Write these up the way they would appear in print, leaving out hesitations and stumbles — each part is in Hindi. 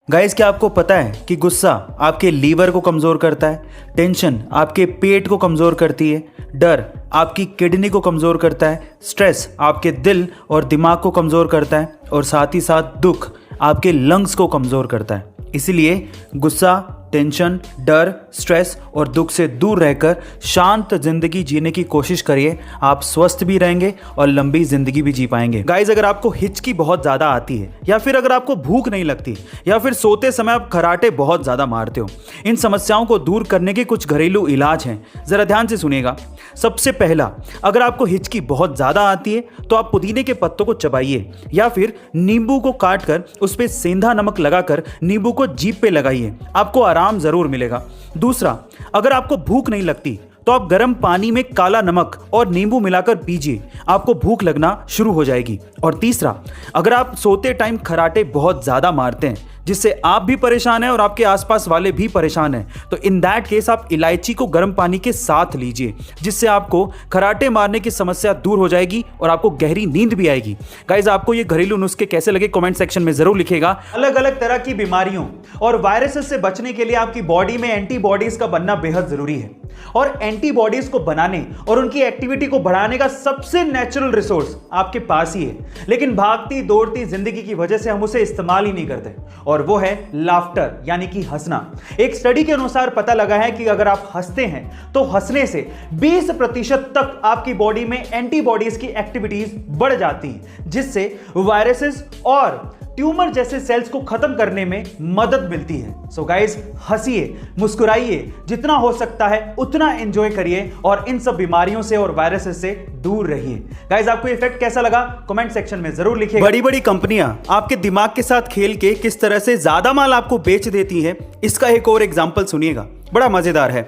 गाइस, क्या आपको पता है कि गुस्सा आपके लीवर को कमज़ोर करता है, टेंशन आपके पेट को कमज़ोर करती है, डर आपकी किडनी को कमज़ोर करता है, स्ट्रेस आपके दिल और दिमाग को कमज़ोर करता है और साथ ही साथ दुख आपके लंग्स को कमज़ोर करता है। इसीलिए गुस्सा, टेंशन, डर, स्ट्रेस और दुख से दूर रहकर शांत जिंदगी जीने की कोशिश करिए। आप स्वस्थ भी रहेंगे और लंबी जिंदगी भी जी पाएंगे। गाइस, अगर आपको हिचकी बहुत ज़्यादा आती है या फिर अगर आपको भूख नहीं लगती या फिर सोते समय आप खर्राटे बहुत ज़्यादा मारते हो, इन समस्याओं को दूर करने के कुछ घरेलू इलाज हैं। ज़रा ध्यान से सुनिएगा। सबसे पहला, अगर आपको हिचकी बहुत ज़्यादा आती है तो आप पुदीने के पत्तों को चबाइए या फिर नींबू को काट कर उस पर सेंधा नमक लगाकर नींबू को जीभ पे लगाइए, आपको आराम जरूर मिलेगा। दूसरा, अगर आपको भूख नहीं लगती तो आप गर्म पानी में काला नमक और नींबू मिलाकर पीजिए, आपको भूख लगना शुरू हो जाएगी। और तीसरा, अगर आप सोते टाइम खर्राटे बहुत ज्यादा मारते हैं जिससे आप भी परेशान हैं और आपके आसपास वाले भी परेशान हैं, तो इन दैट केस आप इलायची को गर्म पानी के साथ लीजिए, जिससे आपको खर्राटे मारने की समस्या दूर हो जाएगी और आपको गहरी नींद भी आएगी। गाइस, आपको ये घरेलू नुस्खे कैसे लगे कमेंट सेक्शन में जरूर लिखिएगा। अलग अलग तरह की बीमारियों और वायरसेस से बचने के लिए आपकी बॉडी में एंटीबॉडीज का बनना बेहद जरूरी है और एंटीबॉडीज को बनाने और उनकी एक्टिविटी को बढ़ाने का सबसे नेचुरल रिसोर्स आपके पास ही है, लेकिन भागती दौड़ती जिंदगी की वजह से हम उसे इस्तेमाल ही नहीं करते, और वो है लाफ्टर, यानी कि हंसना। एक स्टडी के अनुसार पता लगा है कि अगर आप हंसते हैं तो हंसने से 20% तक आपकी बॉडी में एंटीबॉडीज की एक्टिविटीज बढ़ जाती है, जिससे वायरसेस और ट्यूमर जैसे सेल्स को खत्म करने में मदद मिलती है। सो गाइस, हंसिए, मुस्कुराइए, जितना हो सकता है उतना एंजॉय करिए और इन सब बीमारियों से और वायरसेस से दूर रहिए। गाइस, आपको ये इफेक्ट कैसा लगा कमेंट सेक्शन में जरूर लिखिए। बड़ी बड़ी कंपनियां आपके दिमाग के साथ खेल के किस तरह से ज्यादा माल आपको बेच देती है, इसका एक और एग्जांपल सुनिएगा, बड़ा मजेदार है।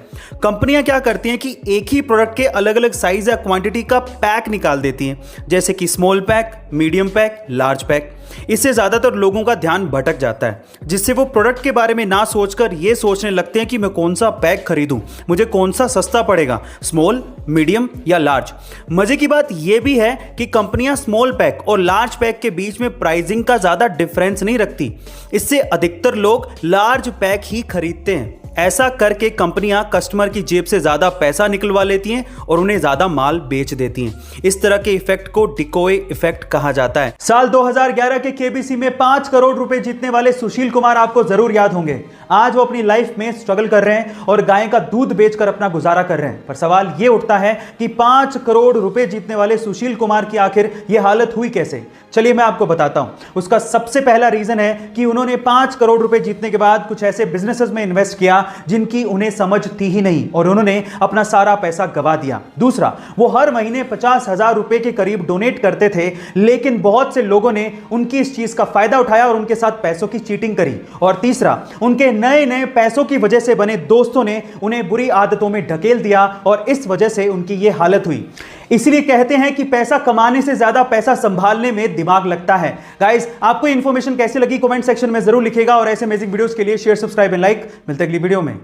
कंपनियां क्या करती हैं कि एक ही प्रोडक्ट के अलग अलग साइज या क्वांटिटी का पैक निकाल देती हैं, जैसे कि small pack, medium pack, large pack. इससे ज्यादातर लोगों का ध्यान भटक जाता है, जिससे वो प्रोडक्ट के बारे में ना सोचकर ये सोचने लगते हैं कि मैं कौन सा पैक खरीदूं, मुझे कौन सा सस्ता पड़ेगा, स्मॉल, मीडियम या लार्ज। मजे की बात यह भी है कि कंपनियां स्मॉल पैक और लार्ज पैक के बीच में प्राइसिंग का ज्यादा डिफरेंस नहीं रखती। इससे अधिकतर लोग लार्ज पैक ही खरीदते हैं। ऐसा करके कंपनियां कस्टमर की जेब से ज्यादा पैसा निकलवा लेती हैं और उन्हें ज्यादा माल बेच देती हैं। इस तरह के इफेक्ट को डिकोय इफेक्ट कहा जाता है। साल 2011 के केबीसी में 5 करोड़ रुपए जीतने वाले सुशील कुमार आपको जरूर याद होंगे। आज वो अपनी लाइफ में स्ट्रगल कर रहे हैं और गाय का दूध बेचकर अपना गुजारा कर रहे हैं। पर सवाल यह उठता है कि 5 करोड़ रुपए जीतने वाले सुशील कुमार की आखिर यह हालत हुई कैसे? चलिए मैं आपको बताता हूं। उसका सबसे पहला रीजन है कि उन्होंने 5 करोड़ रुपए जीतने के बाद कुछ ऐसे बिजनेसेस में इन्वेस्ट किया जिनकी उन्हें समझ थी ही नहीं और उन्होंने अपना सारा पैसा गवा दिया। दूसरा, वो हर महीने 50,000 रुपए के करीब डोनेट करते थे, लेकिन बहुत से लोगों ने उनकी इस चीज का फायदा उठाया और उनके साथ पैसों की चीटिंग करी। और तीसरा, उनके नए नए पैसों की वजह से बने दोस्तों ने उन्हें बुरी आदतों में ढकेल दिया और इस वजह से उनकी यह हालत हुई। इसलिए कहते हैं कि पैसा कमाने से ज्यादा पैसा संभालने में दिमाग लगता है। गाइस, आपको इंफॉर्मेशन कैसी लगी कमेंट सेक्शन में जरूर लिखिएगा और ऐसे अमेजिंग वीडियोस के लिए शेयर, सब्सक्राइब एंड लाइक। मिलते हैं अगली वीडियो में।